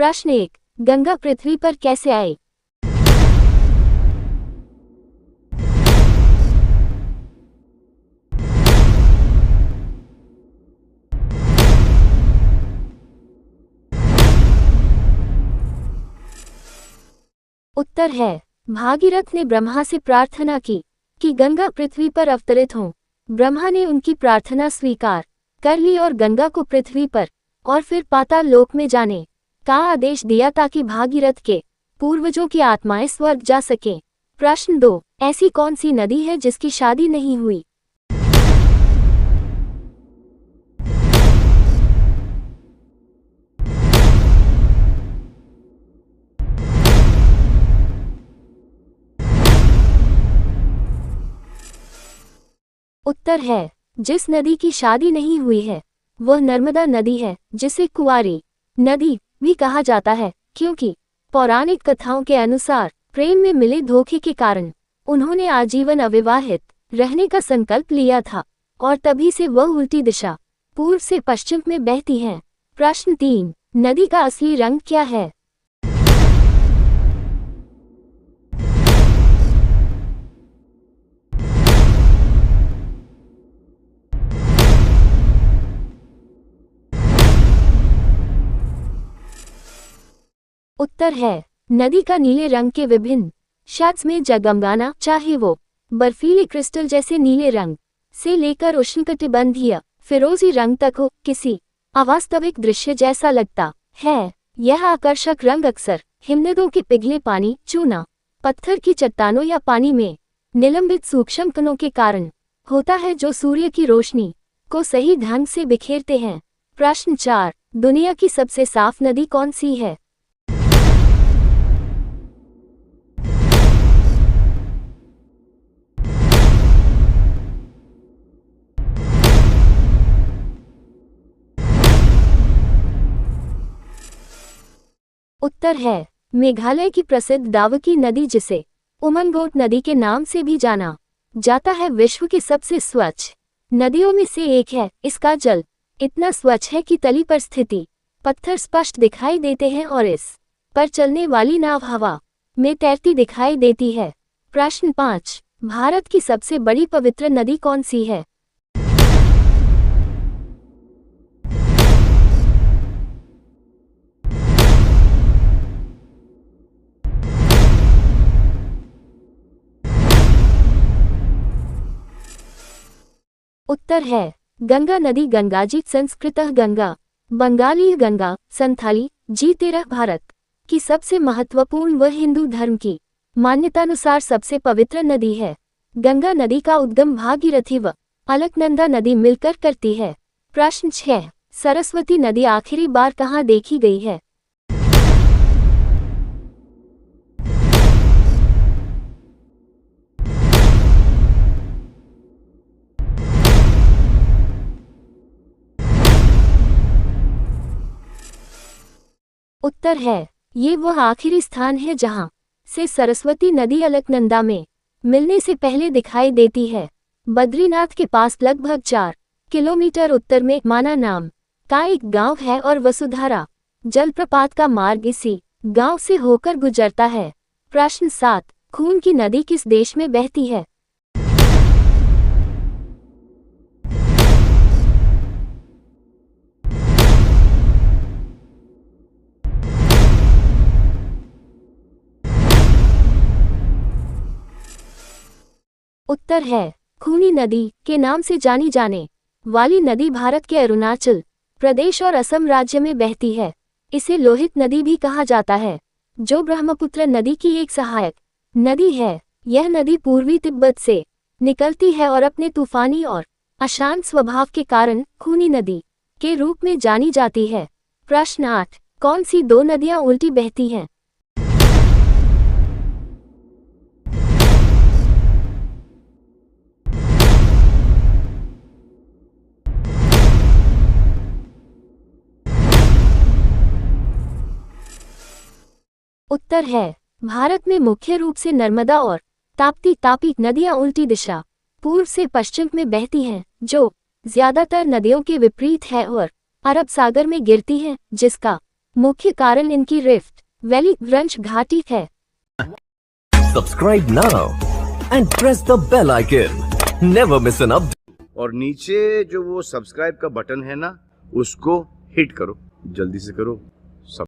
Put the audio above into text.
प्रश्न 1, गंगा पृथ्वी पर कैसे आई? उत्तर है, भागीरथ ने ब्रह्मा से प्रार्थना की कि गंगा पृथ्वी पर अवतरित हों। ब्रह्मा ने उनकी प्रार्थना स्वीकार कर ली और गंगा को पृथ्वी पर और फिर पाताल लोक में जाने का आदेश दिया ताकि भागीरथ के पूर्वजों की आत्माएं स्वर्ग जा सकें। प्रश्न 2, ऐसी कौन सी नदी है जिसकी शादी नहीं हुई? उत्तर है, जिस नदी की शादी नहीं हुई है वह नर्मदा नदी है, जिसे कुंवारी नदी भी कहा जाता है, क्योंकि पौराणिक कथाओं के अनुसार प्रेम में मिले धोखे के कारण उन्होंने आजीवन अविवाहित रहने का संकल्प लिया था और तभी से वह उल्टी दिशा पूर्व से पश्चिम में बहती हैं। प्रश्न 3, नदी का असली रंग क्या है? उत्तर है, नदी का नीले रंग के विभिन्न शेड्स में जगमगाना, चाहे वो बर्फीले क्रिस्टल जैसे नीले रंग से लेकर उष्णकटिबंधीय फिरोजी रंग तक हो, किसी अवास्तविक दृश्य जैसा लगता है। यह आकर्षक रंग अक्सर हिमनदों के पिघले पानी, चूना पत्थर की चट्टानों या पानी में निलंबित सूक्ष्म कणों के कारण होता है, जो सूर्य की रोशनी को सही ढंग से बिखेरते हैं। प्रश्न 4, दुनिया की सबसे साफ नदी कौन सी है? उत्तर है, मेघालय की प्रसिद्ध दावकी नदी, जिसे उमंगोट नदी के नाम से भी जाना जाता है, विश्व की सबसे स्वच्छ नदियों में से एक है। इसका जल इतना स्वच्छ है कि तली पर स्थिति पत्थर स्पष्ट दिखाई देते हैं और इस पर चलने वाली नाव हवा में तैरती दिखाई देती है। प्रश्न 5, भारत की सबसे बड़ी पवित्र नदी कौन सी है? उत्तर है, गंगा नदी। गंगाजी संस्कृतः गंगा, बंगाली गंगा, संथाली जी 13। भारत की सबसे महत्वपूर्ण व हिंदू धर्म की मान्यतानुसार सबसे पवित्र नदी है। गंगा नदी का उद्गम भागीरथी व अलकनंदा नदी मिलकर करती है। प्रश्न 6, सरस्वती नदी आखिरी बार कहाँ देखी गई है? उत्तर है, ये वह आखिरी स्थान है जहां से सरस्वती नदी अलकनंदा में मिलने से पहले दिखाई देती है। बद्रीनाथ के पास लगभग 4 किलोमीटर उत्तर में माना नाम का एक गांव है और वसुधारा जलप्रपात का मार्ग इसी गांव से होकर गुजरता है। प्रश्न 7, खून की नदी किस देश में बहती है? उत्तर है, खूनी नदी के नाम से जानी जाने वाली नदी भारत के अरुणाचल प्रदेश और असम राज्य में बहती है। इसे लोहित नदी भी कहा जाता है, जो ब्रह्मपुत्र नदी की एक सहायक नदी है। यह नदी पूर्वी तिब्बत से निकलती है और अपने तूफानी और अशांत स्वभाव के कारण खूनी नदी के रूप में जानी जाती है। प्रश्न 8, कौन सी 2 नदियां उल्टी बहती हैं? उत्तर है, भारत में मुख्य रूप से नर्मदा और ताप्ती नदियां उल्टी दिशा पूर्व से पश्चिम में बहती हैं, जो ज्यादातर नदियों के विपरीत है और अरब सागर में गिरती हैं, जिसका मुख्य कारण इनकी रिफ्ट वैली ग्रंच घाटी है। Subscribe now and press the bell icon. Never miss an update. और नीचे जो वो सब्सक्राइब का बटन है ना, उसको हिट करो, जल्दी से करो।